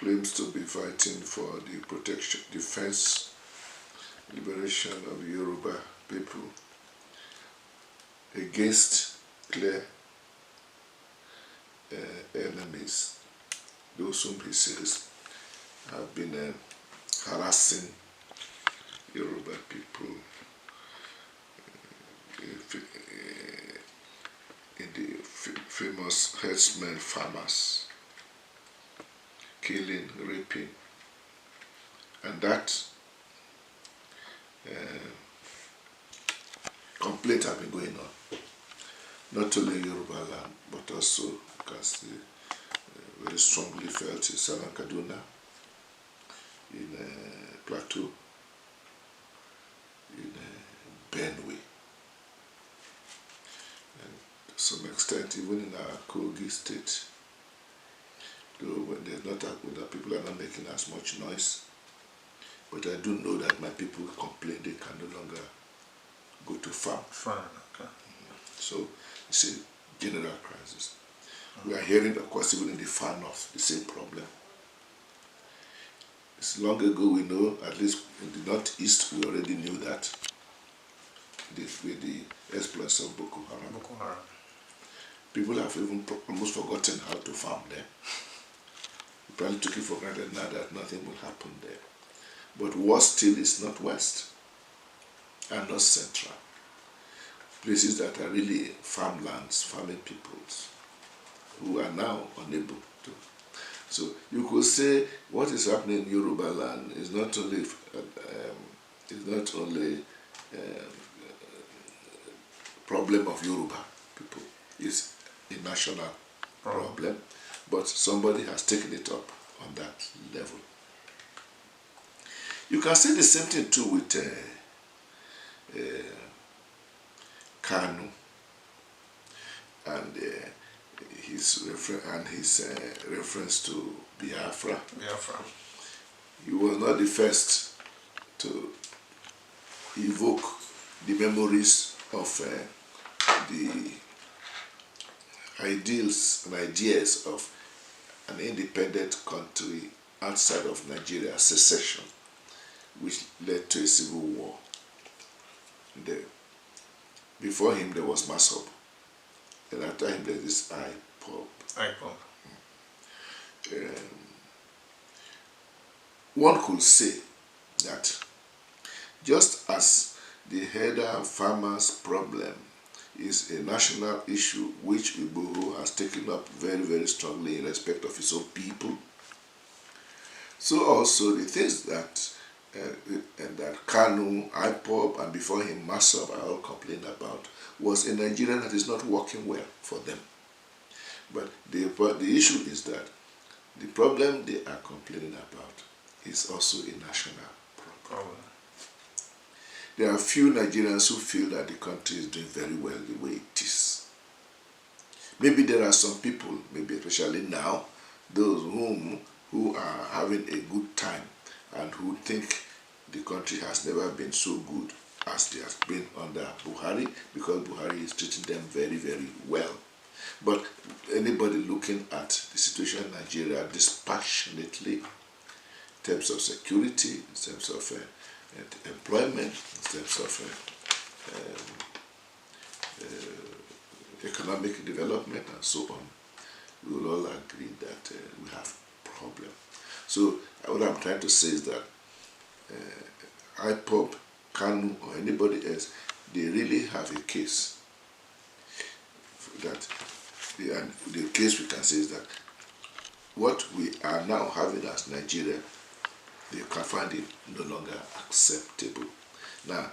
claims to be fighting for the protection, defense, liberation of Yoruba people against clear enemies, those whom he says have been harassing Yoruba people in the famous herdsmen farmers, killing, raping, and that complaint have been going on, not only in Yoruba land, but also, because very strongly felt in Southern Kaduna, in Plateau, in Benue, and to some extent even in our Kogi state, though when they're not, the people are not making as much noise. But I do know that my people complain they can no longer go to farm. Okay. So it's a general crisis. We are hearing, of course, even in the far north, the same problem. It's long ago we know, at least in the northeast, we already knew that with the exploits of Boko Haram. People have even almost forgotten how to farm there. We probably took it for granted now that nothing will happen there. But worse still is northwest and north central. Places that are really farmlands, farming peoples, who are now unable to. So you could say what is happening in Yoruba land is not only problem of Yoruba people. It's a national problem, but somebody has taken it up on that level. You can say the same thing too with Kanu and his reference to Biafra. He was not the first to evoke the memories of the ideals and ideas of an independent country outside of Nigeria, secession, which led to a civil war. Before him there was Masob, and after him there is this IPOB. One could say that just as the header farmers problem is a national issue which Igboho has taken up very, very strongly in respect of his own people, so also the things that Kanu, IPOB, and before him Masob are all complaining about was a Nigeria that is not working well for them. But the issue is that the problem they are complaining about is also a national problem. There are few Nigerians who feel that the country is doing very well the way it is. Maybe there are some people, maybe especially now, those who are having a good time and who think the country has never been so good as it has been under Buhari, because Buhari is treating them very, very well. But anybody looking at the situation in Nigeria dispassionately, in terms of security, in terms of employment, in terms of economic development and so on, we will all agree that we have a problem. So what I'm trying to say is that IPOB, Kanu, or anybody else, they really have a case. That the case we can say is that what we are now having as Nigeria, they can find it no longer acceptable. Now,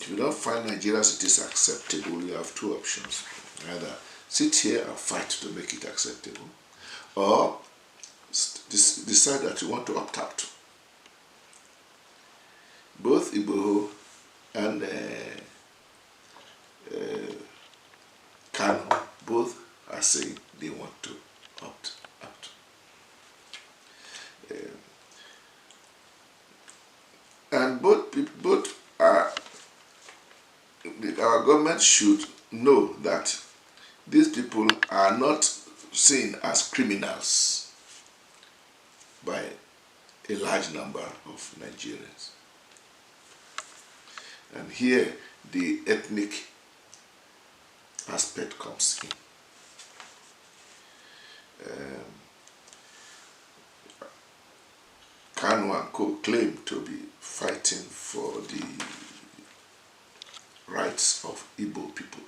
if you don't find Nigeria as it is acceptable, you have two options. Either sit here and fight to make it acceptable, or decide that you want to opt out. Both Igboho and Kanu both are saying they want to opt out. And both are, our government should know that these people are not seen as criminals. by a large number of Nigerians. And here the ethnic aspect comes in. Kanu and Co. claim to be fighting for the rights of Igbo people.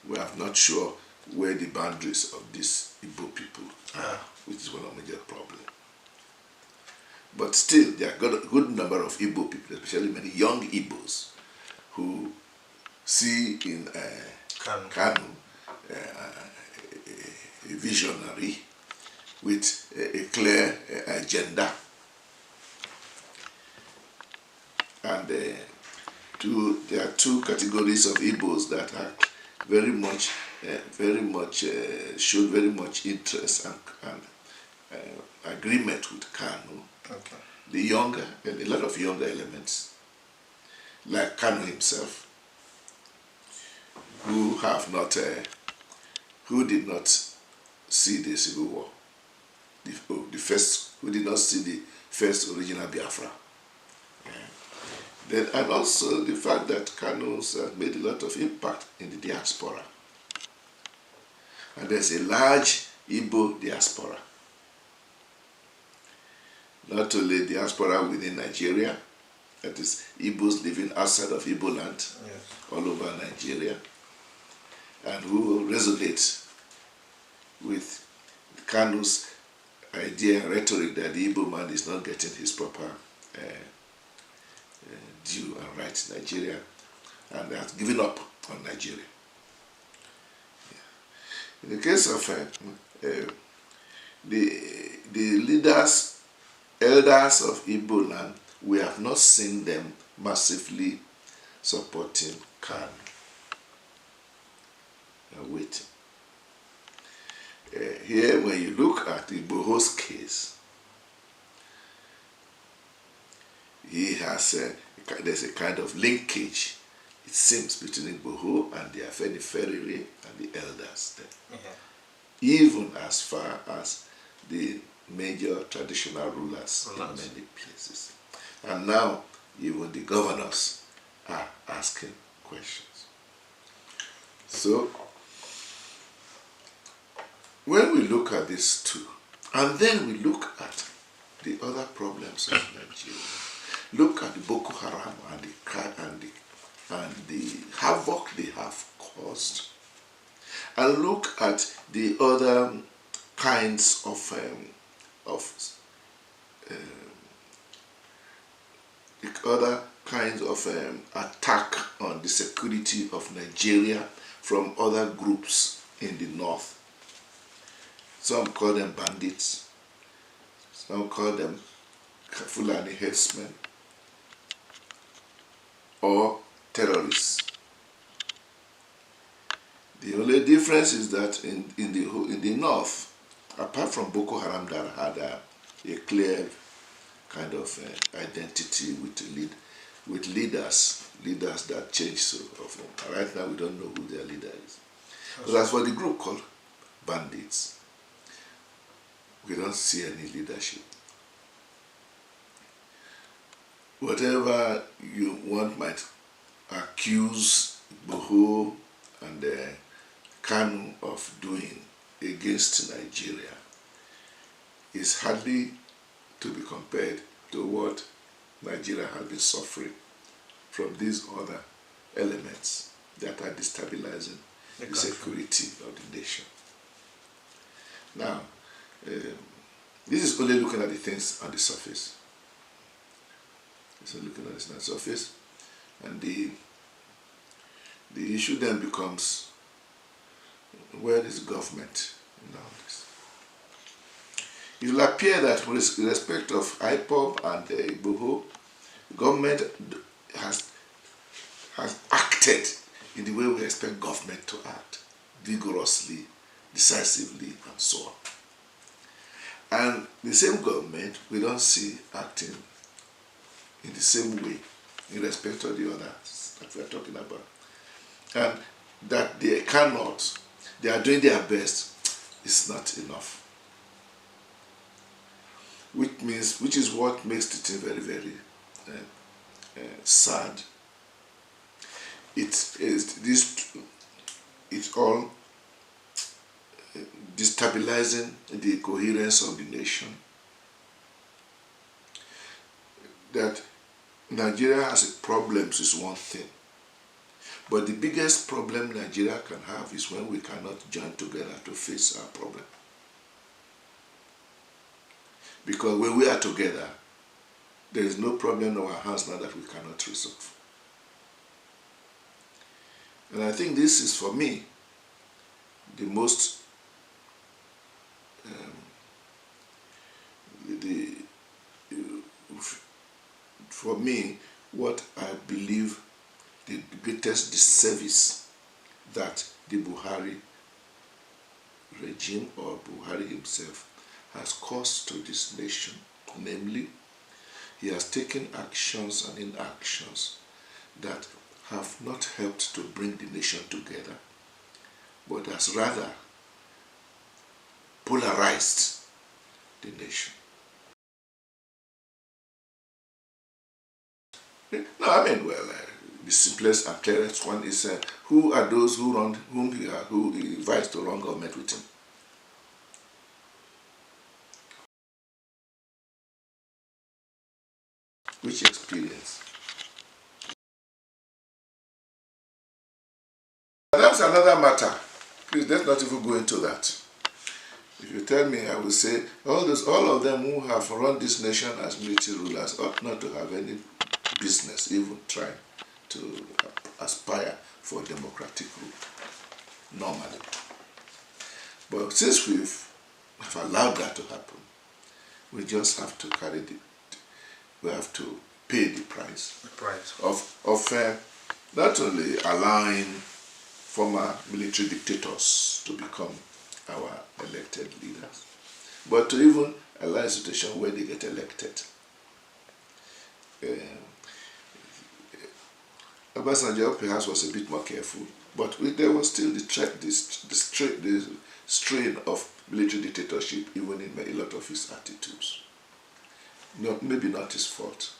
We are not sure where the boundaries of these Igbo people are, which is one of the major problems. But still, there are a good number of Igbo people, especially many young Igbos, who see in Kanu a visionary with a clear agenda. And there are two categories of Igbos that are very much showed very much interest and agreement with Kanu. Okay. The younger, and a lot of younger elements, like Kanu himself, who have not, who did not see the Civil War, who did not see the first original Biafra. Then, and also the fact that Kanu made a lot of impact in the diaspora. And there's a large Igbo diaspora. Not only diaspora within Nigeria, that is Igbos living outside of Igbo land, Yes. all over Nigeria, and who resonate with Kanu's idea and rhetoric that the Igbo man is not getting his proper due and right in Nigeria, and has given up on Nigeria. Yeah. In the case of the leaders, elders of Igbo land, we have not seen them massively supporting Kanu. They are waiting. Here, when you look at Igboho's case, he has there's a kind of linkage, it seems, between Igboho and the Afenifere and the elders there. Even as far as the major traditional rulers in many places. And now, even the governors are asking questions. So, when we look at these two, and then we look at the other problems of Nigeria, look at the Boko Haram and the havoc they have caused, and look at the other kinds of attack on the security of Nigeria from other groups in the north. Some call them bandits, some call them Fulani herdsmen, or terrorists. The only difference is that in the north, apart from Boko Haram that had a clear kind of identity with leaders that change so often. Right now we don't know who their leader is. But as for the group called bandits, we don't see any leadership. Whatever one might accuse Igboho and Kanu of doing against Nigeria is hardly to be compared to what Nigeria has been suffering from these other elements that are destabilizing the security of the nation. Now, this is only looking at the things on the surface. It's only looking at the surface, and the issue then becomes, where is government in all this? It will appear that with respect of IPOB and Igboho, government has acted in the way we expect government to act, vigorously, decisively, and so on. And the same government we don't see acting in the same way in respect of the others that we are talking about. And that they cannot, they are doing their best, is not enough. which is what makes the thing very, very sad. It's all destabilizing the coherence of the nation. That Nigeria has problems is one thing, but the biggest problem Nigeria can have is when we cannot join together to face our problem. Because when we are together, there is no problem in our hands now that we cannot resolve. And I think this is, for me, the most for me, what I believe the greatest disservice that the Buhari regime or Buhari himself has caused to this nation. Namely, he has taken actions and inactions that have not helped to bring the nation together, but has rather polarized the nation. No, I mean, well, the simplest and clearest one is who are those who he invites to run government with him? Which experience? That's another matter. Please, let's not even go into that. If you tell me, I will say all of them who have run this nation as military rulers ought not to have any business even trying to aspire for democratic rule normally. But since we have allowed that to happen, we just have to we have to pay the price. Of not only allowing former military dictators to become our elected leaders, but to even allow a situation where they get elected. Obasanjo perhaps was a bit more careful, but there was still the strain of military dictatorship even in a lot of his attitudes. Maybe not his fault,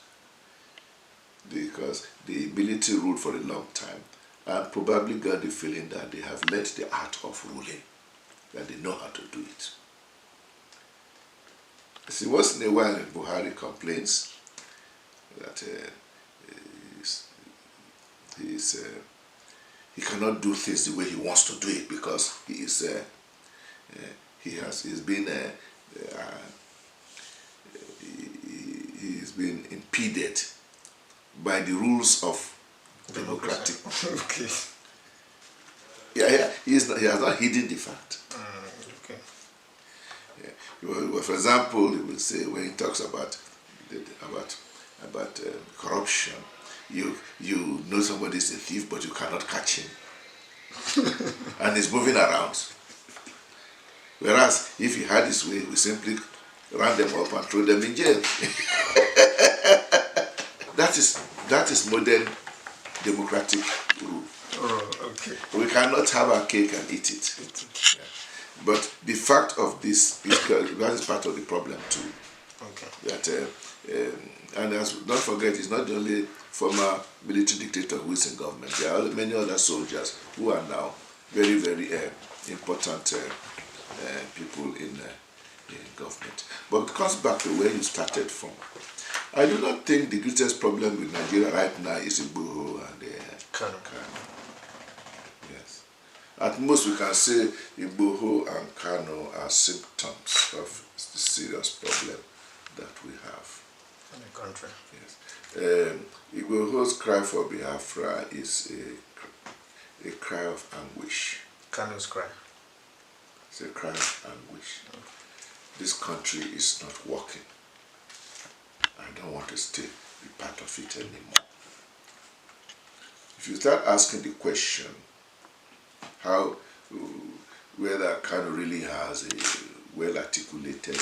because the military ruled for a long time and probably got the feeling that they have learnt the art of ruling, that they know how to do it. See, once in a while Buhari complains that he cannot do things the way he wants to do it because he's been impeded by the rules of democratic. Okay. Yeah, he has not hidden the fact. Okay. Yeah. Well, for example, he will say when he talks about corruption, you know somebody is a thief, but you cannot catch him, and he's moving around. Whereas if he had his way, we simply round them up and throw them in jail. That is modern democratic rule. Oh, okay. We cannot have our cake and eat it. Yeah. But the fact of this is that is part of the problem too. Okay. That and don't forget, it's not only former military dictator who is in government. There are many other soldiers who are now very, very important people in government. But it comes back to where you started from. I do not think the greatest problem with Nigeria right now is Igboho and Kanu. Yes. At most we can say Igboho and Kanu are symptoms of the serious problem that we have In the country. Yes. Igboho's cry for Biafra is a cry of anguish. Kanu's cry. It's a cry of anguish. Okay. This country is not working. I don't want to be part of it anymore. If you start asking the question whether Kanu really has a well-articulated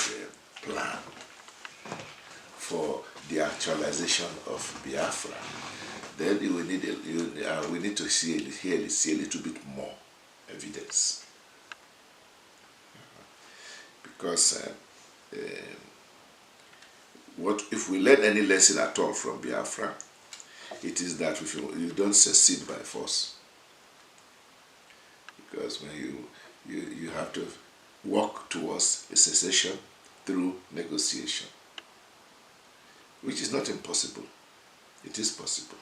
plan for the actualization of Biafra, then we need to see a little bit more evidence. Because what if we learn any lesson at all from Biafra, it is that if you don't secede by force. Because when you have to work towards a secession through negotiation, which is not impossible. It is possible.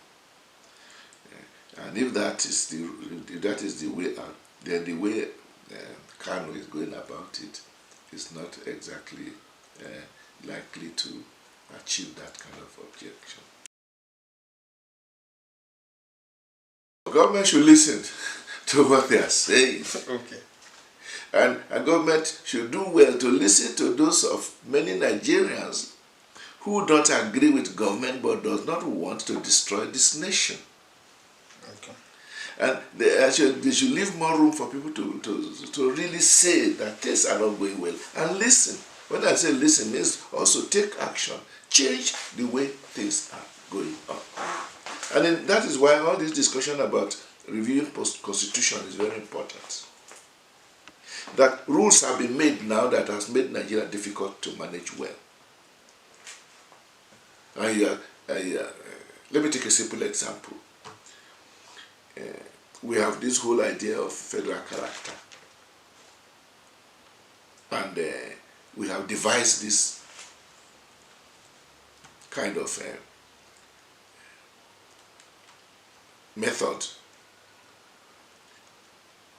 And if that is the way out, then the way Kanu is going about it is not exactly likely to achieve that kind of objection. Government should listen to what they are saying. Okay. And a government should do well to listen to those of many Nigerians who don't agree with government but does not want to destroy this nation. Okay. And they should leave more room for people to really say that things are not going well. And listen. When I say listen, means also take action. Change the way things are going on. And then that is why all this discussion about reviewing post-constitution is very important. That rules have been made now that has made Nigeria difficult to manage well. Let me take a simple example. We have this whole idea of federal character. And we have devised this kind of method.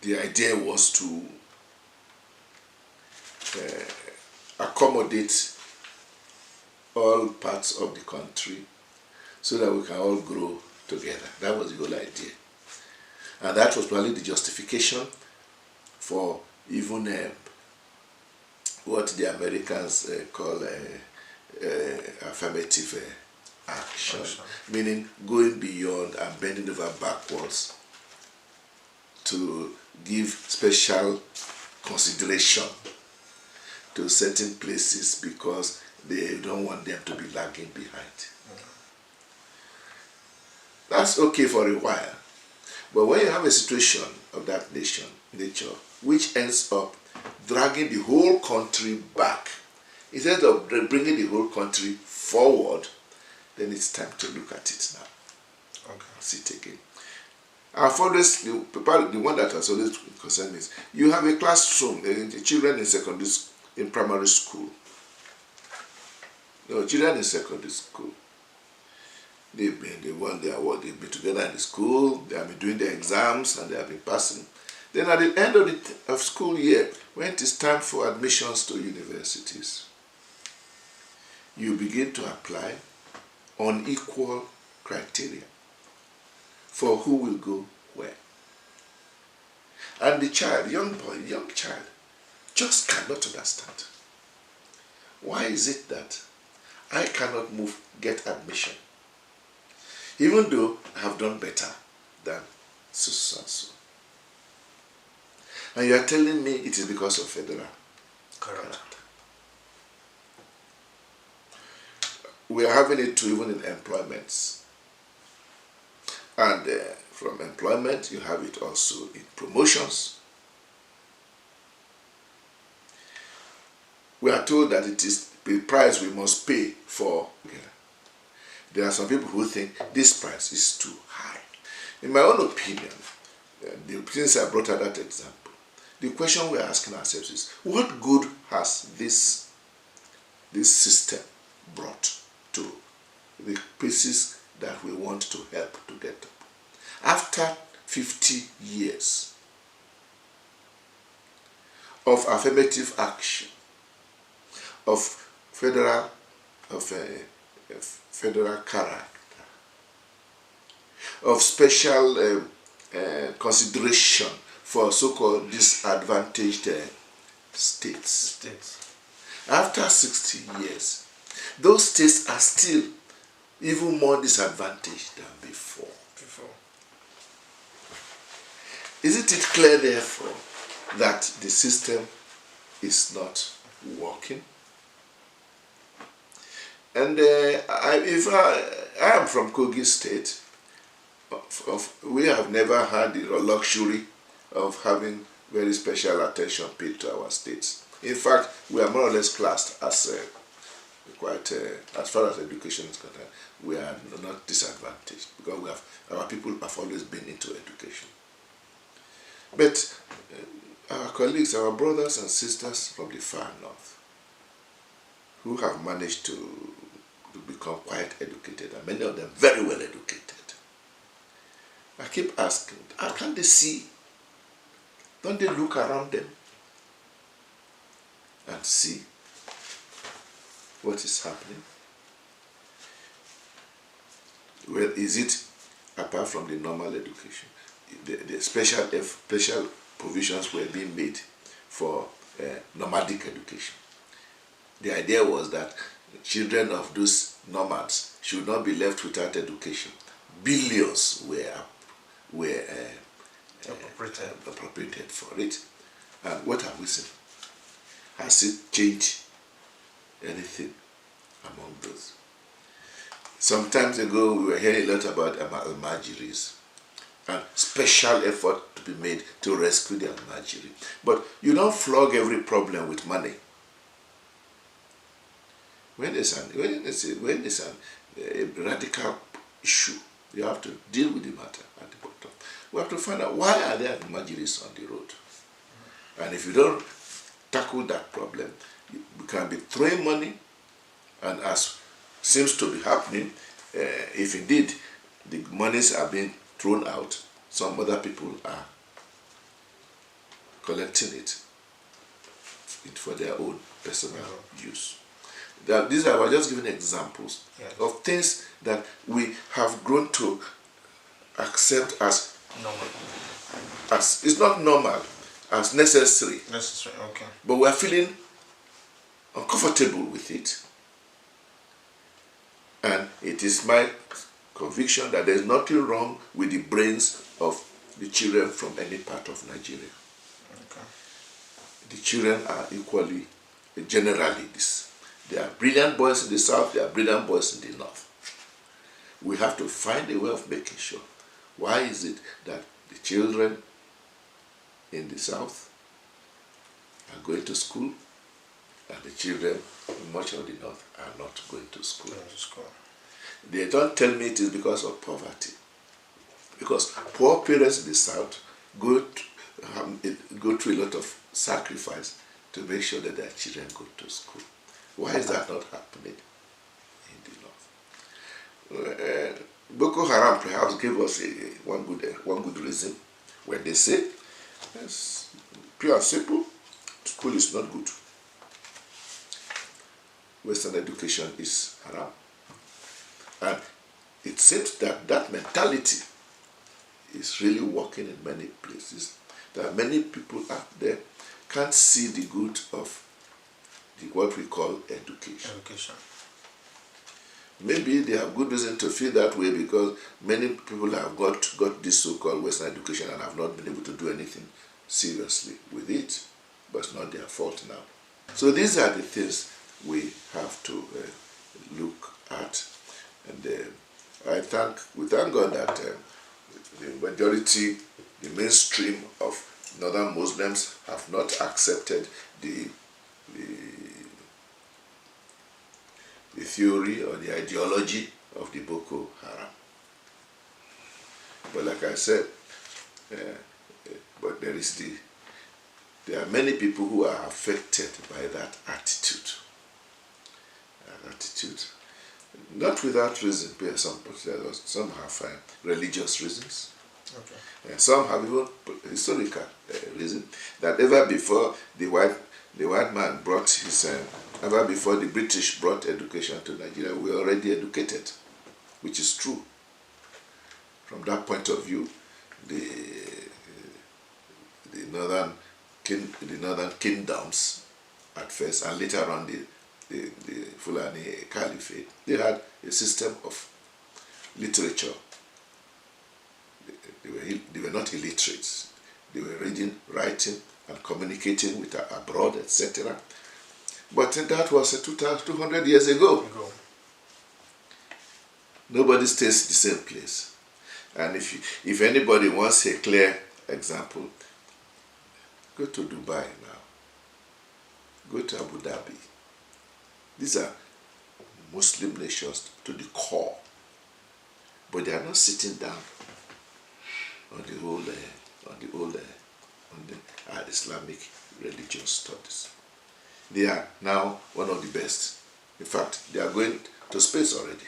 The idea was to accommodate all parts of the country so that we can all grow together. That was the whole idea. And that was probably the justification for even what the Americans call affirmative action, meaning going beyond and bending over backwards to give special consideration to certain places because they don't want them to be lagging behind. That's okay for a while. But when you have a situation of that nature, which ends up dragging the whole country back, instead of bringing the whole country forward, then it's time to look at it now. Okay. See it again. I've always, the one that has always concerned me is, you have a classroom, the children in primary school. No, children in secondary school. They've been together in the school, they have been doing their exams and they have been passing. Then at the end of school year, when it is time for admissions to universities, you begin to apply unequal criteria for who will go where. And the child, young child, just cannot understand. Why is it that I cannot get admission, even though I have done better than so and so? And you are telling me it is because of federal character. We are having it too even in employments. And from employment, you have it also in promotions. We are told that it is the price we must pay for. There are some people who think this price is too high. In my own opinion, since I brought out that example, the question we are asking ourselves is, what good has this system brought to the places that we want to help to get up? After 50 years of affirmative action, of federal character, of special consideration for so-called disadvantaged states. After 60 years, those states are still even more disadvantaged than before. Isn't it clear, therefore, that the system is not working? And I am from Kogi State. We have never had the luxury of having very special attention paid to our states. In fact, we are more or less classed as quite, as far as education is concerned, we are not disadvantaged because our people have always been into education. But our colleagues, our brothers and sisters from the far north, who have managed to become quite educated, and many of them very well educated, I keep asking, how can they see? Don't they look around them and see what is happening? Well, is it apart from the normal education? The special provisions were being made for nomadic education. The idea was that children of those nomads should not be left without education. Billions were appropriated for it. And what have we seen? Has it changed anything among those? Some time ago, we were hearing a lot about Almajiris and special effort to be made to rescue the Almajiri. But you don't flog every problem with money. When there's a radical issue, you have to deal with the matter at the bottom. We have to find out why are there Almajiris on the road. And if you don't tackle that problem, you can be throwing money, and as seems to be happening, if indeed the monies are being thrown out, some other people are collecting it for their own personal use. These are just giving examples of things that we have grown to accept as normal. As it's not normal, as necessary. Necessary, okay. But we are feeling uncomfortable with it. And it is my conviction that there is nothing wrong with the brains of the children from any part of Nigeria. Okay. The children are equally, generally this. There are brilliant boys in the south, there are brilliant boys in the north. We have to find a way of making sure. Why is it that the children in the south are going to school and the children in much of the north are not going to school? They don't tell me it is because of poverty. Because poor parents in the south go through a lot of sacrifice to make sure that their children go to school. Why is that not happening in the north? Boko Haram perhaps gave us one good reason when they say, yes, pure and simple, school is not good. Western education is haram. And it seems that that mentality is really working in many places. There are many people out there can't see the good of what we call education. Maybe they have good reason to feel that way because many people have got this so-called Western education and have not been able to do anything seriously with it. But it's not their fault now. So these are the things we have to look at. And we thank God that the majority, the mainstream of northern Muslims have not accepted the theory or the ideology of the Boko Haram. But like I said, but there are many people who are affected by that attitude. Not without reason. Some have religious reasons. Okay. And some have even historical reason. That ever before the white man brought ever before the British brought education to Nigeria, we were already educated, which is true. From that point of view, the northern kingdoms at first, and later on the Fulani Caliphate, they had a system of literature. They were not illiterates. They were reading, writing, and communicating with abroad, etc. But that was 200 years ago. Nobody stays the same place. And if anybody wants a clear example, go to Dubai now. Go to Abu Dhabi. These are Muslim nations to the core, but they are not sitting down on the whole Islamic religious studies. They are now one of the best. In fact, they are going to space already.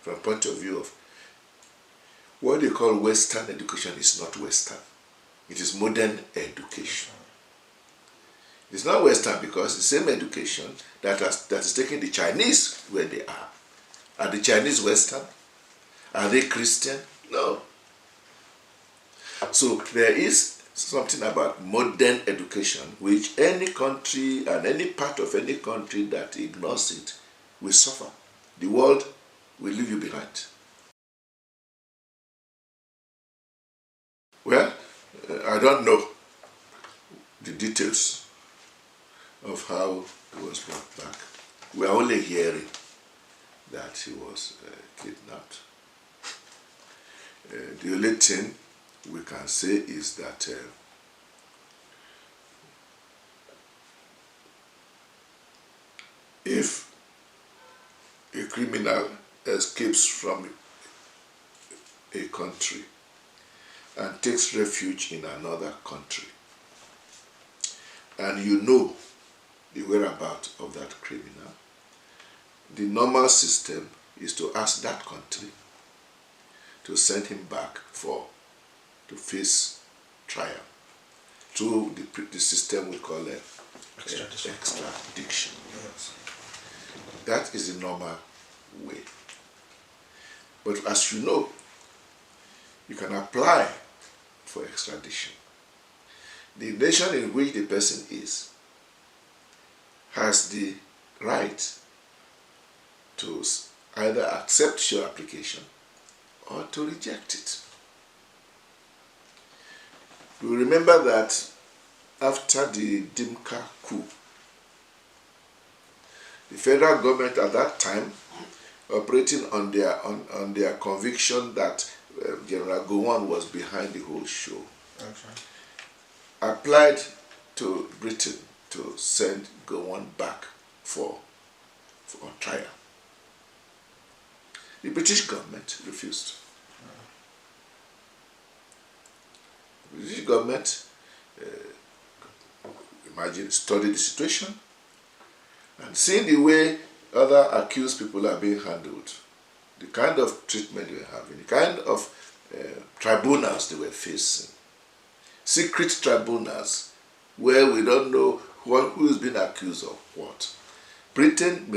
From point of view of what they call Western education is not Western. It is modern education. It's not Western because the same education that is taking the Chinese where they are. Are the Chinese Western? Are they Christian? No. So there is something about modern education which any country and any part of any country that ignores it will suffer. The world will leave you behind. Well, I don't know the details of how he was brought back. We are only hearing that he was kidnapped. The only thing we can say is that if a criminal escapes from a country and takes refuge in another country, and you know the whereabouts of that criminal, the normal system is to ask that country to send him back to face trial through the system we call extradition. Yes. That is the normal way. But as you know, you can apply for extradition. The nation in which the person is has the right to either accept your application or to reject it. You remember that after the Dimka coup, the federal government at that time, operating on their conviction that General Gowon was behind the whole show, applied to Britain to send Gowon back for trial. The British government refused. The British government, studied the situation and seeing the way other accused people are being handled, the kind of treatment they were having, the kind of tribunals they were facing, secret tribunals where we don't know who is being accused of what. Britain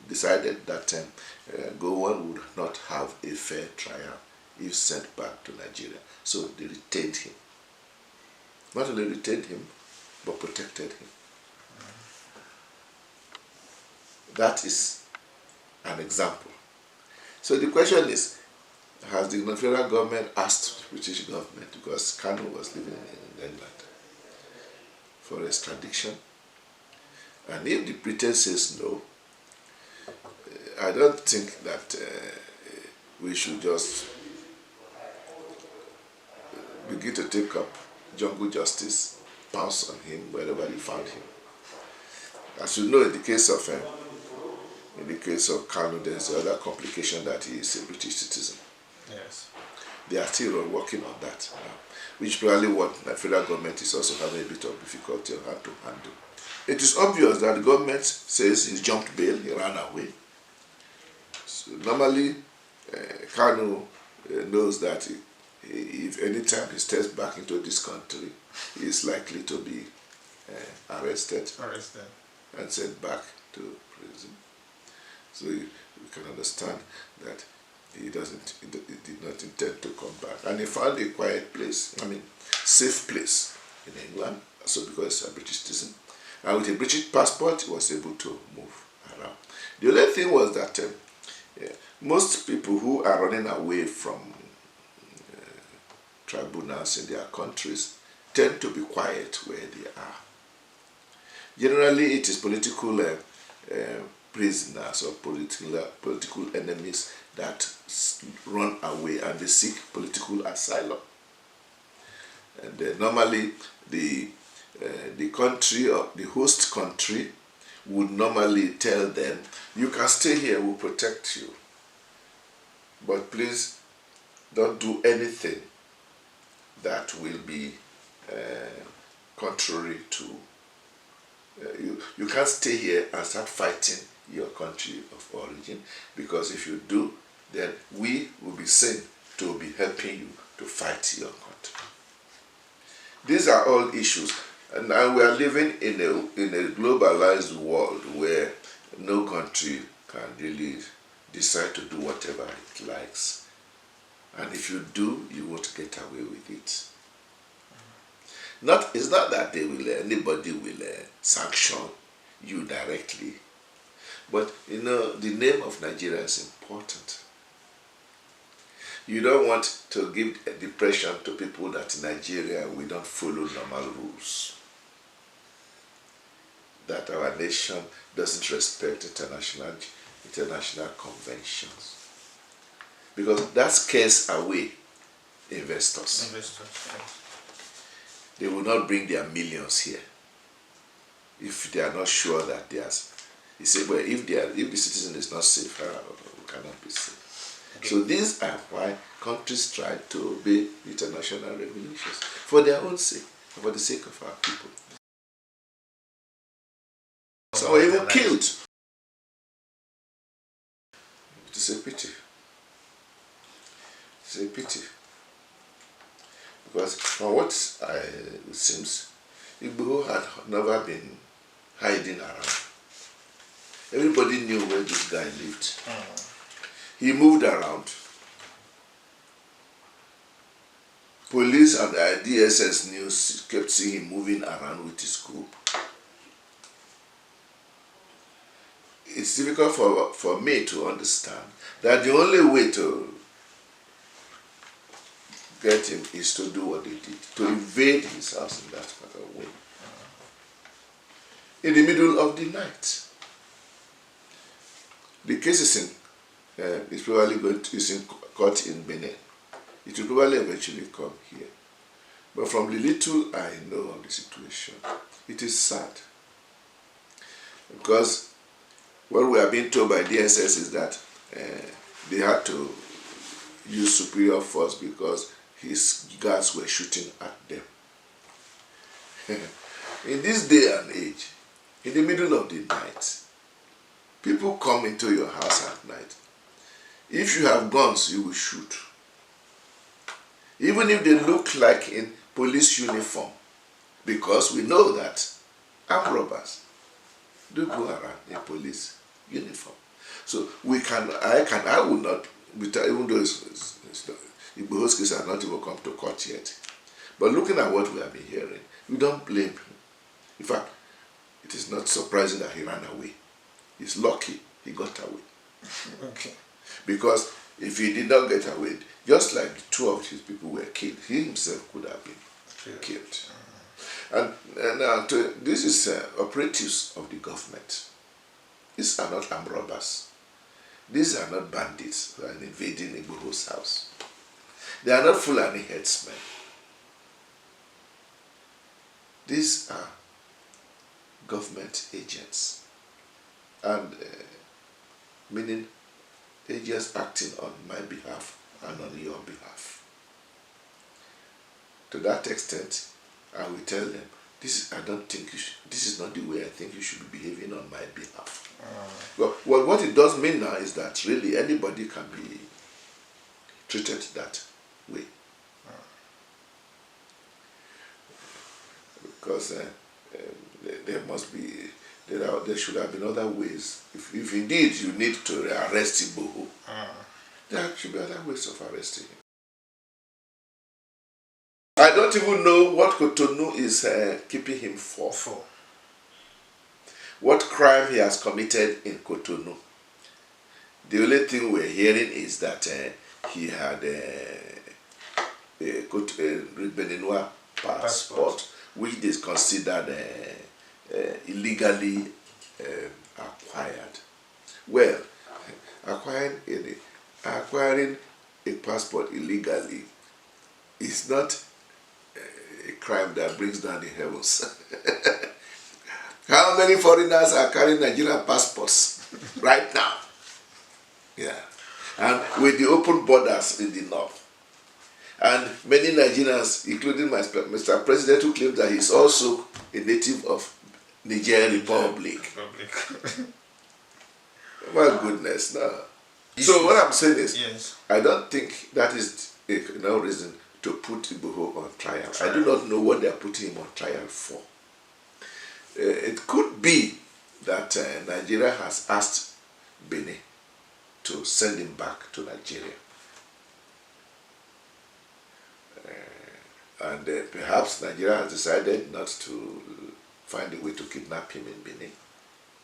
decided that Gowon would not have a fair trial if sent back to Nigeria. So they retained him. Not only retained him, but protected him. That is an example. So the question is, has the federal government asked the British government, because Kanu was living in England, for extradition? And if the Britain says no, I don't think that we should just begin to take up jungle justice, pounce on him wherever you found him. As you know, in the case of Kanu, there's the other complication that he is a British citizen. Yes. They are still working on that now, which probably what the federal government is also having a bit of difficulty on how to handle. It is obvious that the government says he jumped bail, he ran away. So normally, Kanu knows that if any time he steps back into this country, he is likely to be arrested and sent back to prison. So you can understand that he did not intend to come back. And he found a quiet place, safe place in England, also because he's a British citizen. And with a British passport, he was able to move around. The only thing was that most people who are running away from tribunals in their countries tend to be quiet where they are. Generally, it is political prisoners or political enemies that run away and they seek political asylum. And normally the country or the host country would normally tell them, you can stay here, we'll protect you. But please don't do anything that will be contrary to, you can't stay here and start fighting your country of origin, because if you do, then we will be seen to be helping you to fight your country. These are all issues, and now we are living in a globalized world where no country can really decide to do whatever it likes, and if you do, you won't get away with it. It's not that anybody will sanction you directly, but the name of Nigeria is important. You don't want to give a depression to people that in Nigeria we don't follow normal rules, that our nation doesn't respect international conventions, because that scares away investors. Yes. They will not bring their millions here if they are not sure that there's. You say, well, if the citizen is not safe, we cannot be safe. Okay. So these are why countries try to obey international regulations for their own sake, for the sake of our people. Some were even killed. It is a pity. It's a pity. Because from what it seems, Igboho had never been hiding around. Everybody knew where this guy lived. He moved around. Police and DSS news kept seeing him moving around with his group. It's difficult for me to understand that the only way to get him is to do what they did, to invade his house in that kind of way. In the middle of the night. The case is probably is in court in Benin. It will probably eventually come here. But from the little I know of the situation, it is sad. Because what we are being told by DSS is that they had to use superior force because his guards were shooting at them. In this day and age, in the middle of the night, people come into your house at night. If you have guns, you will shoot. Even if they look like in police uniform, because we know that armed robbers do go around in police uniform. So I will not, even though Igboho's case has not even come to court yet. But looking at what we have been hearing, we don't blame him. In fact, it is not surprising that he ran away. He's lucky he got away. Okay. Because if he did not get away, just like the two of his people were killed, he himself could have been killed. And this is operatives of the government. These are not armed robbers. These are not bandits who are invading Igboho's house. They are not Fulani headsmen. These are government agents, and meaning agents acting on my behalf and on your behalf. To that extent, I will tell them, I don't think this is not the way I think you should be behaving on my behalf. Well, what it does mean now is that really anybody can be treated that way. Because there should have been other ways. If indeed you need to arrest Igboho, there should be other ways of arresting him. I don't even know what Cotonou is keeping him for. What crime he has committed in Cotonou. The only thing we're hearing is that he had a Beninois passport, which is considered illegally acquired. Well, acquiring a passport illegally is not a crime that brings down the heavens. How many foreigners are carrying Nigerian passports right now? Yeah. And with the open borders in the north. And many Nigerians, including Mr. President, who claims that he's also a native of Niger Republic. My goodness, no. So what I'm saying is, yes, I don't think that is no reason to put Igboho on trial. I do not know what they are putting him on trial for. It could be that Nigeria has asked Benin to send him back to Nigeria. And perhaps Nigeria has decided not to find a way to kidnap him in Benin,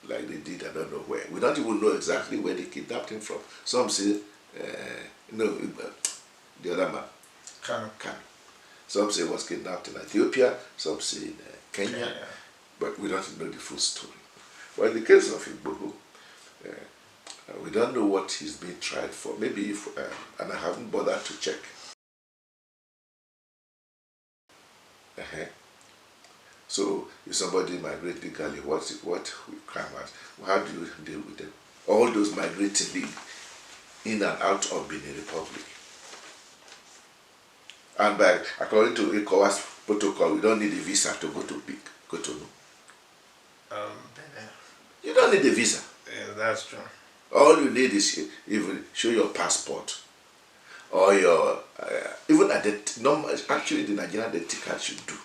like they did, I don't know where. We don't even know exactly where they kidnapped him from. Some say, the other man, Kanu. Some say he was kidnapped in Ethiopia, some say in Kenya, but we don't know the full story. Well, in the case of Igboho, we don't know what he's being tried for. Maybe if, and I haven't bothered to check. So if somebody migrates legally, what we crime as? How do you deal with them? All those migrating in and out of Benin Republic. And according to ECOWAS protocol, we don't need a visa to go to Cotonou. Benin. You don't need a visa. Yeah, that's true. All you need is even show your passport or your even actually the Nigerian identity card should do.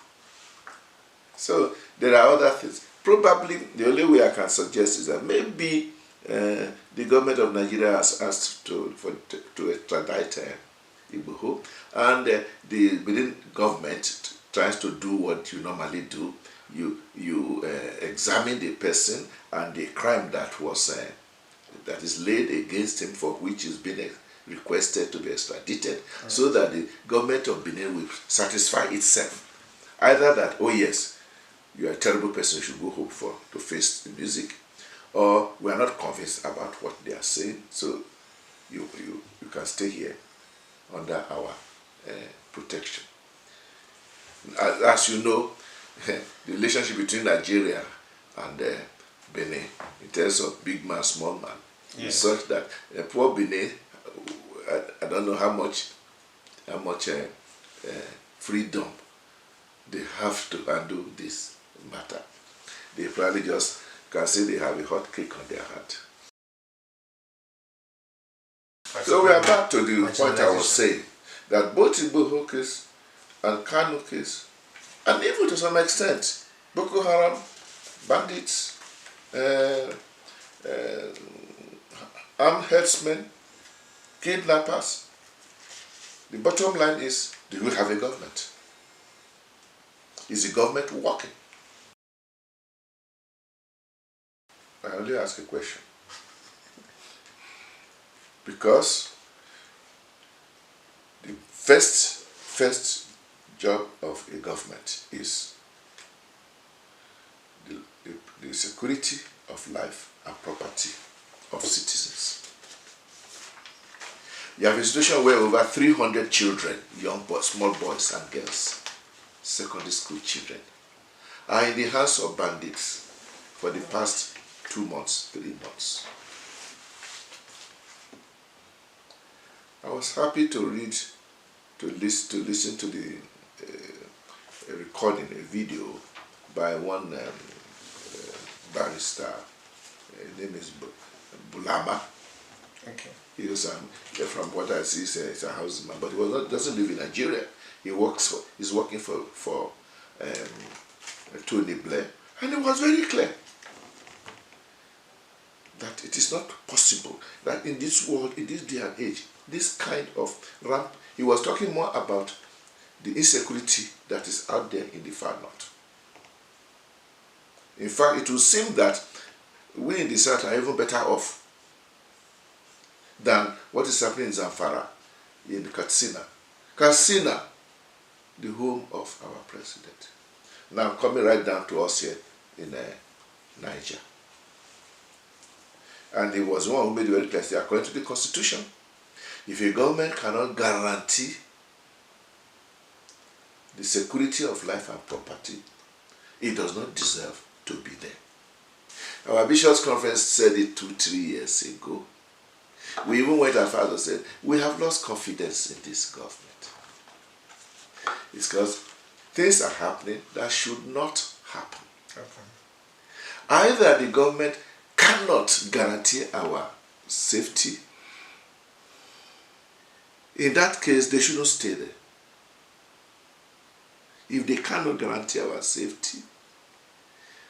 So there are other things. Probably the only way I can suggest is that maybe the government of Nigeria has asked to extradite Igboho, and the Benin government tries to do what you normally do. You examine the person and the crime that was that is laid against him, for which is being requested to be extradited, so that the government of Benin will satisfy itself. Either that, oh yes, you are a terrible person, you should go home to face the music, or we are not convinced about what they are saying, so you can stay here under our protection. As you know, the relationship between Nigeria and Benin, in terms of big man, small man, is such that poor Benin, I don't know how much freedom they have to handle this matter. They probably just can say they have a hot cake on their heart. So we are back to the point I was saying, that both Igboho case and Kanu case, and even to some extent, Boko Haram, bandits, armed herdsmen, kidnappers, the bottom line is, do we have a government? Is the government working? I only ask a question. Because the first job of a government is the security of life and property of citizens. You have a situation where over 300 children, young boys, small boys and girls, secondary school children, are in the hands of bandits for the past 2 months, 3 months. I was happy to listen to the recording, a video by one barrister. His name is Bulama. Okay. He was from what I see, he's a houseman, but he doesn't live in Nigeria. He's working for Tony Blair, and it was very clear that it is not possible that in this world, in this day and age, this kind of ramp. He was talking more about the insecurity that is out there in the far north. In fact, it would seem that we in the south are even better off than what is happening in Zamfara, in Katsina. Katsina, the home of our president. Now coming right down to us here in Niger. And he was one who made it very clear that according to the constitution, if a government cannot guarantee the security of life and property, it does not deserve to be there. Our bishops' conference said it 2-3 years ago. We even went as far as to say, we have lost confidence in this government. It's because things are happening that should not happen. Either the government cannot guarantee our safety. In that case, they shouldn't stay there. If they cannot guarantee our safety,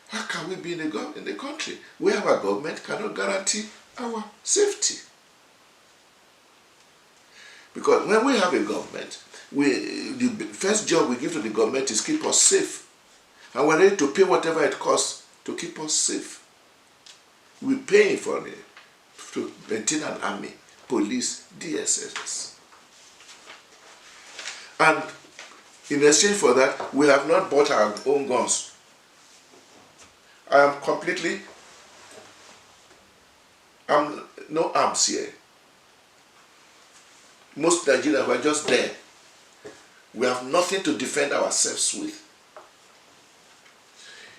how can we be in the country where our government cannot guarantee our safety? Because when we have a government, the first job we give to the government is keep us safe. And we're ready to pay whatever it costs to keep us safe. We're paying for it to maintain an army, police, DSS. And in exchange for that, we have not bought our own guns. I'm no arms here. Most Nigerians were just there. We have nothing to defend ourselves with.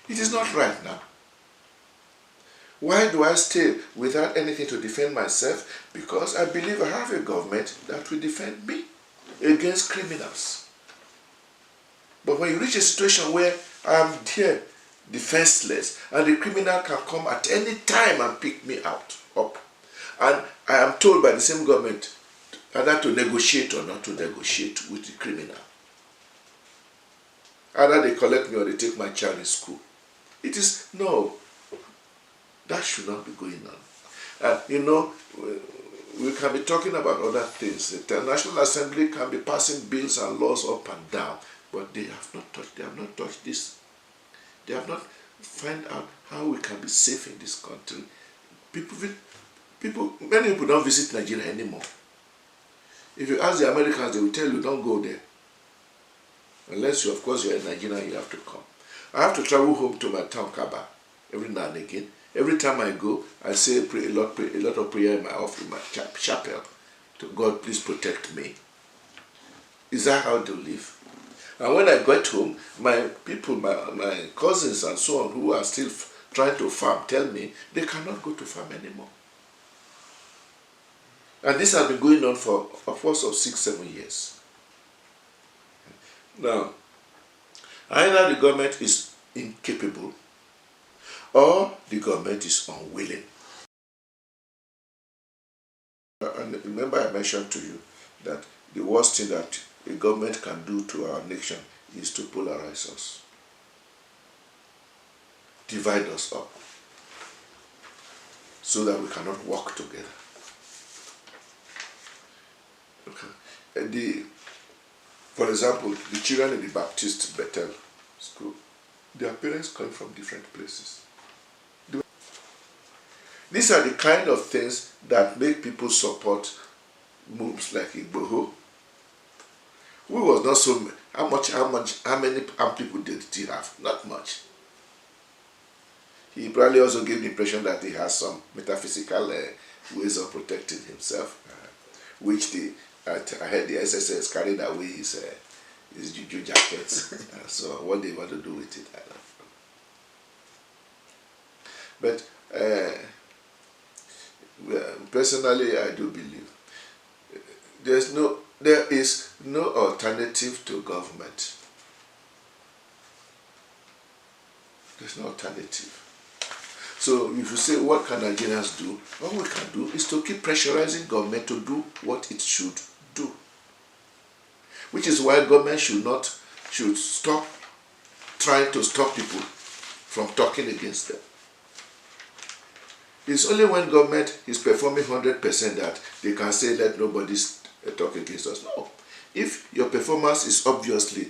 It is not right now. Why do I stay without anything to defend myself? Because I believe I have a government that will defend me against criminals. But when you reach a situation where I am here defenseless and the criminal can come at any time and pick me up, and I am told by the same government either to negotiate or not to negotiate with the criminal. Either they collect me or they take my child in school. It is, no, that should not be going on. We can be talking about other things. The National Assembly can be passing bills and laws up and down, but they have not touched this. They have not found out how we can be safe in this country. Many people don't visit Nigeria anymore. If you ask the Americans, they will tell you, don't go there. Unless you, of course, you're in Nigeria, you have to come. I have to travel home to my town, Kaba, every now and again. Every time I go, I say a lot of prayer in my office, in my chapel. To God, please protect me. Is that how they live? And when I get home, my people, my cousins and so on, who are still trying to farm, tell me they cannot go to farm anymore. And this has been going on for upwards of 6-7 years. Now, either the government is incapable or the government is unwilling. And remember I mentioned to you that the worst thing that a government can do to our nation is to polarize us, divide us up, so that we cannot work together. Okay. For example, the children in the Baptist Bethel school, their parents come from different places. These are the kind of things that make people support moves like Igboho. Who was not so, how many people did he have? Not much. He probably also gave the impression that he has some metaphysical ways of protecting himself, which I heard the SSS carried away his juju jackets. So what they want to do with it, I don't know. But personally, I do believe there is no alternative to government. There's no alternative. So if you say, what can Nigerians do? All we can do is to keep pressurizing government to do what it should do. Which is why government should stop trying to stop people from talking against them. It's only when government is performing 100% that they can say, let nobody talk against us. No. If your performance is obviously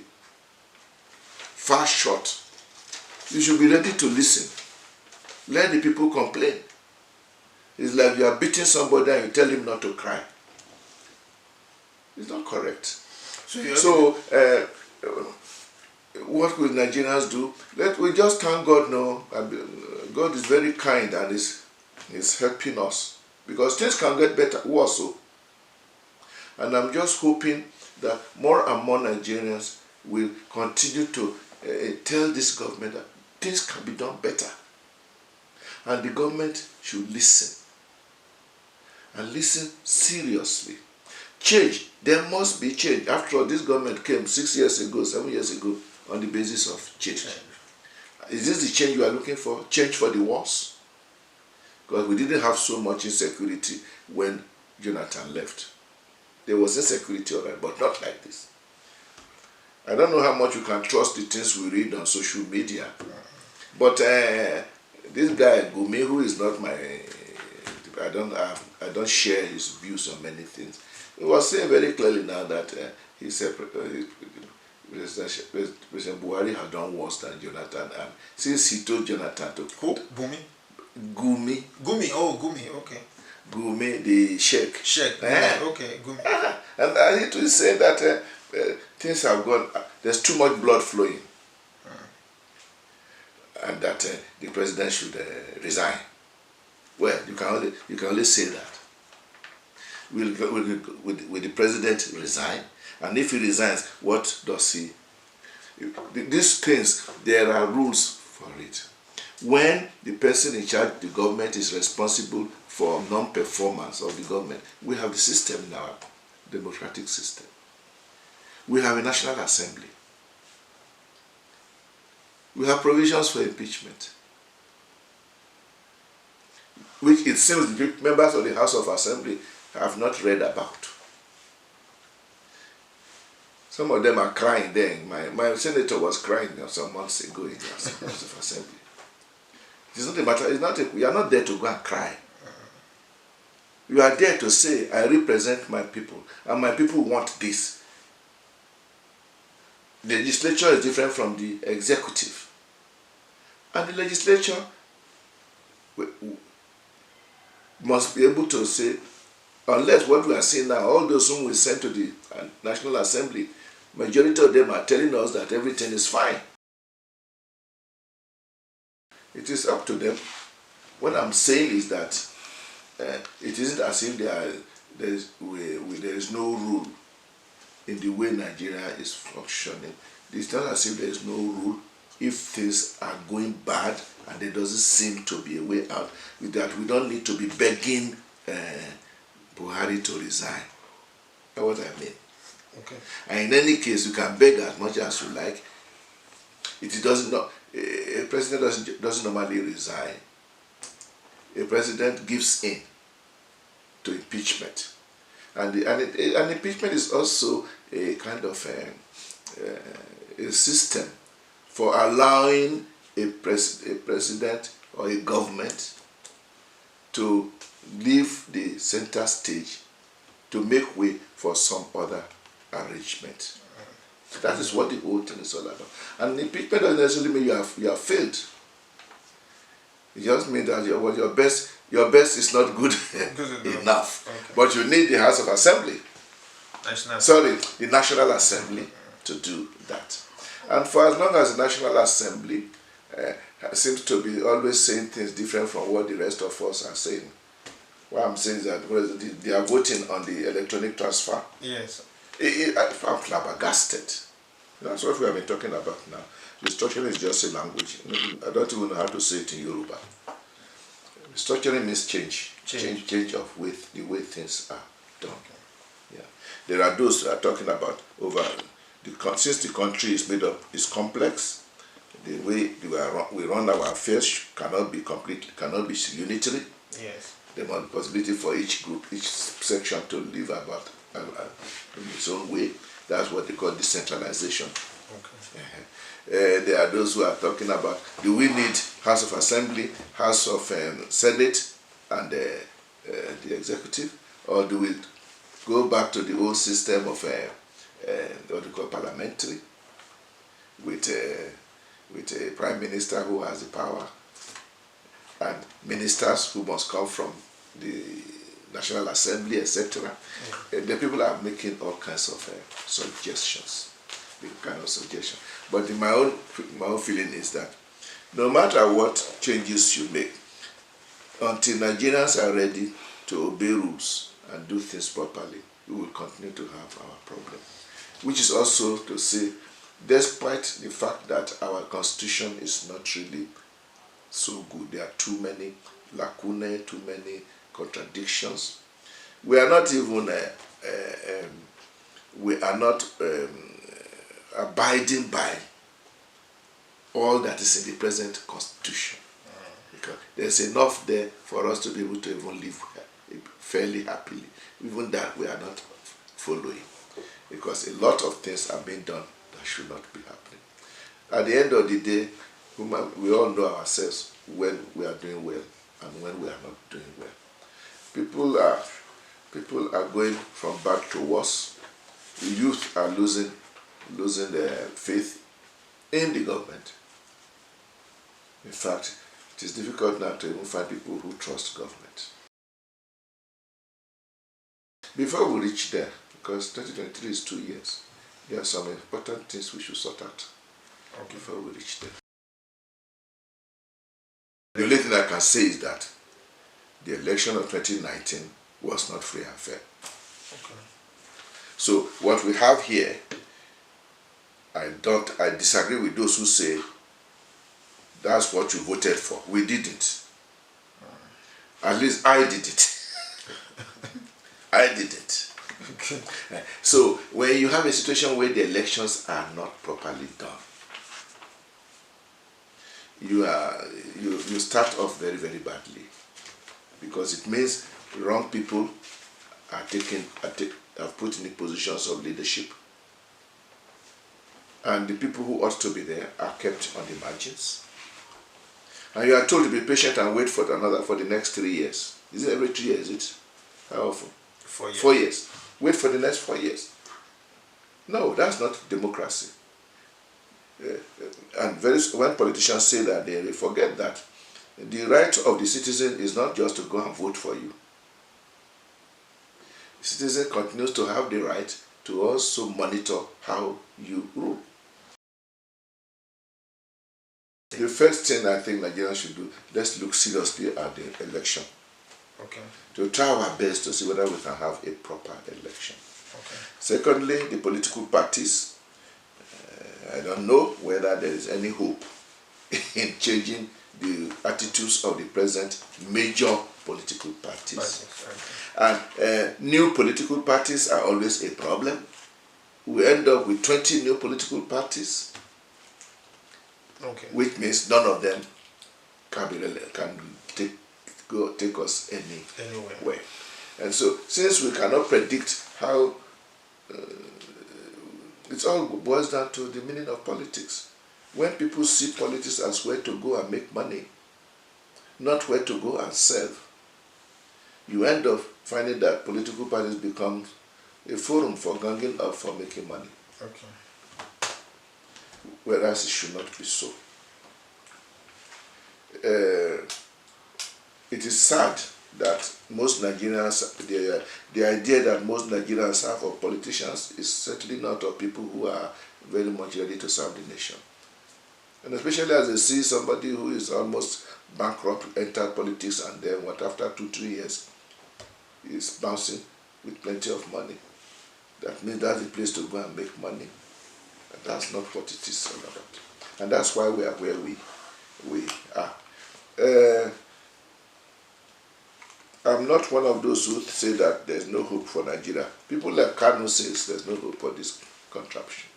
far short, you should be ready to listen. Let the people complain. It's like you are beating somebody and you tell him not to cry. It's not correct. So what will Nigerians do? We just thank God now. God is very kind and is helping us, because things can get better, worse. And I'm just hoping that more and more Nigerians will continue to tell this government that things can be done better. And the government should listen. And listen seriously. Change. There must be change. After all, this government came 6 years ago, 7 years ago, on the basis of change. Is this the change you are looking for? Change for the worse? Because we didn't have so much insecurity when Jonathan left. There was insecurity, all right, but not like this. I don't know how much you can trust the things we read on social media. But this guy, Gumi, who is not my... I don't share his views on many things. He was saying very clearly now that he said President Buhari had done worse than Jonathan, and since he told Jonathan to... Who? Gumi? Gumi. Gumi, oh, Gumi, okay. Gumi, the sheikh. Sheikh, yeah, okay, Gumi. And he too said that things have gone, there's too much blood flowing. And that the president should resign. Well, you can only say that. Will the president resign? And if he resigns, what does he? These things, there are rules for it. When the person in charge of the government is responsible for non-performance of the government, we have the system in our democratic system. We have a National Assembly. We have provisions for impeachment, which it seems the members of the House of Assembly have not read about. Some of them are crying there. My senator was crying some months ago in the House of Assembly. It's not a matter, you are not there to go and cry. You are there to say, I represent my people, and my people want this. The legislature is different from the executive. And the legislature must be able to say, unless what we are seeing now, all those whom we sent to the National Assembly, majority of them are telling us that everything is fine. It is up to them. What I'm saying is that it isn't as if there is no rule in the way Nigeria is functioning. It's not as if there is no rule. If things are going bad and there doesn't seem to be a way out, with that we don't need to be begging Buhari to resign. That's what I mean. Okay. And in any case, you can beg as much as you like. It doesn't. A president doesn't normally resign. A president gives in to impeachment, and impeachment is also a kind of a system for allowing a president or a government to leave the center stage to make way for some other arrangement. That is what the whole thing is all about. And impeachment doesn't necessarily mean you have failed. It just means that your best is not good enough. Okay. But you need the House of Assembly. The National Assembly to do that. And for as long as the National Assembly seems to be always saying things different from what the rest of us are saying. What I'm saying is that they are voting on the electronic transfer. Yes. I'm flabbergasted. That's what we have been talking about now. Restructuring is just a language. I don't even know how to say it in Yoruba. Restructuring means change of the way things are done. Okay. Yeah. There are those who are talking about since the country is complex, the way we run our affairs cannot be unitary. Yes. There must be possibility for each group, each section to live about in its own way. That's what they call decentralization. Okay. There are those who are talking about, do we need House of Assembly, House of Senate, and the executive, or do we go back to the old system of what we call parliamentary, with a prime minister who has the power, and ministers who must come from the National Assembly, etc. The people are making all kinds of suggestions, But my own feeling is that no matter what changes you make, until Nigerians are ready to obey rules and do things properly, we will continue to have our problem. Which is also to say, despite the fact that our constitution is not really so good. There are too many lacunae, too many contradictions. We are not even abiding by all that is in the present constitution, because there's enough there for us to be able to even live fairly happily. Even that we are not following, because a lot of things are being done that should not be happening. At the end of the day, we all know ourselves when we are doing well and when we are not doing well. People are going from bad to worse. The youth are losing their faith in the government. In fact, it is difficult now to even find people who trust government. Before we reach there, because 2023 is 2 years, there are some important things we should sort out before we reach there. The only thing I can say is that the election of 2019 was not free and fair. So what we have here, I disagree with those who say that's what you voted for. We didn't. At least I did it. I did it. Okay. So when you have a situation where the elections are not properly done, you start off very, very badly, because it means wrong people are put in the positions of leadership, and the people who ought to be there are kept on the margins. And you are told to be patient and wait for the next 3 years. Is it every 3 years? Is it? How often? 4 years. 4 years. Wait for the next 4 years. No, that's not democracy. And when politicians say that, they forget that the right of the citizen is not just to go and vote for you. The citizen continues to have the right to also monitor how you rule. The first thing I think Nigerians should do, let's look seriously at the election. Okay. To try our best to see whether we can have a proper election. Okay. Secondly, the political parties. I don't know whether there is any hope in changing the attitudes of the present major political parties. Okay. And new political parties are always a problem. We end up with 20 new political parties, which means none of them can take us anywhere. And so, since we cannot predict how, it all boils down to the meaning of politics. When people see politics as where to go and make money, not where to go and serve, you end up finding that political parties become a forum for ganging up for making money. Okay. Whereas it should not be so. It is sad that most Nigerians, the idea that most Nigerians have of politicians is certainly not of people who are very much ready to serve the nation. And especially as they see somebody who is almost bankrupt enter politics, and then after 2-3 years is bouncing with plenty of money. That means that's the place to go and make money. And that's not what it is all about. And that's why we are where we are. I'm not one of those who say that there's no hope for Nigeria. People like Kanu says there's no hope for this contraption.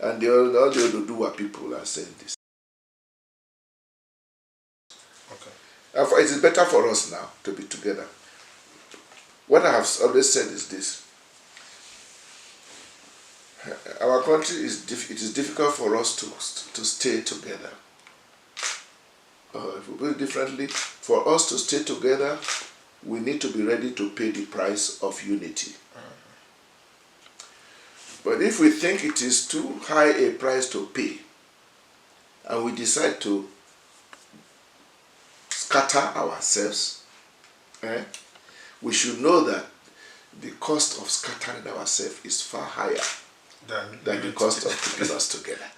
And all they will do are people are saying this. Okay. It is better for us now to be together. What I have always said is this. Our country, it is difficult for us to stay together. If we put it differently, for us to stay together, we need to be ready to pay the price of unity. But if we think it is too high a price to pay, and we decide to scatter ourselves, we should know that the cost of scattering ourselves is far higher than the cost of keeping us together.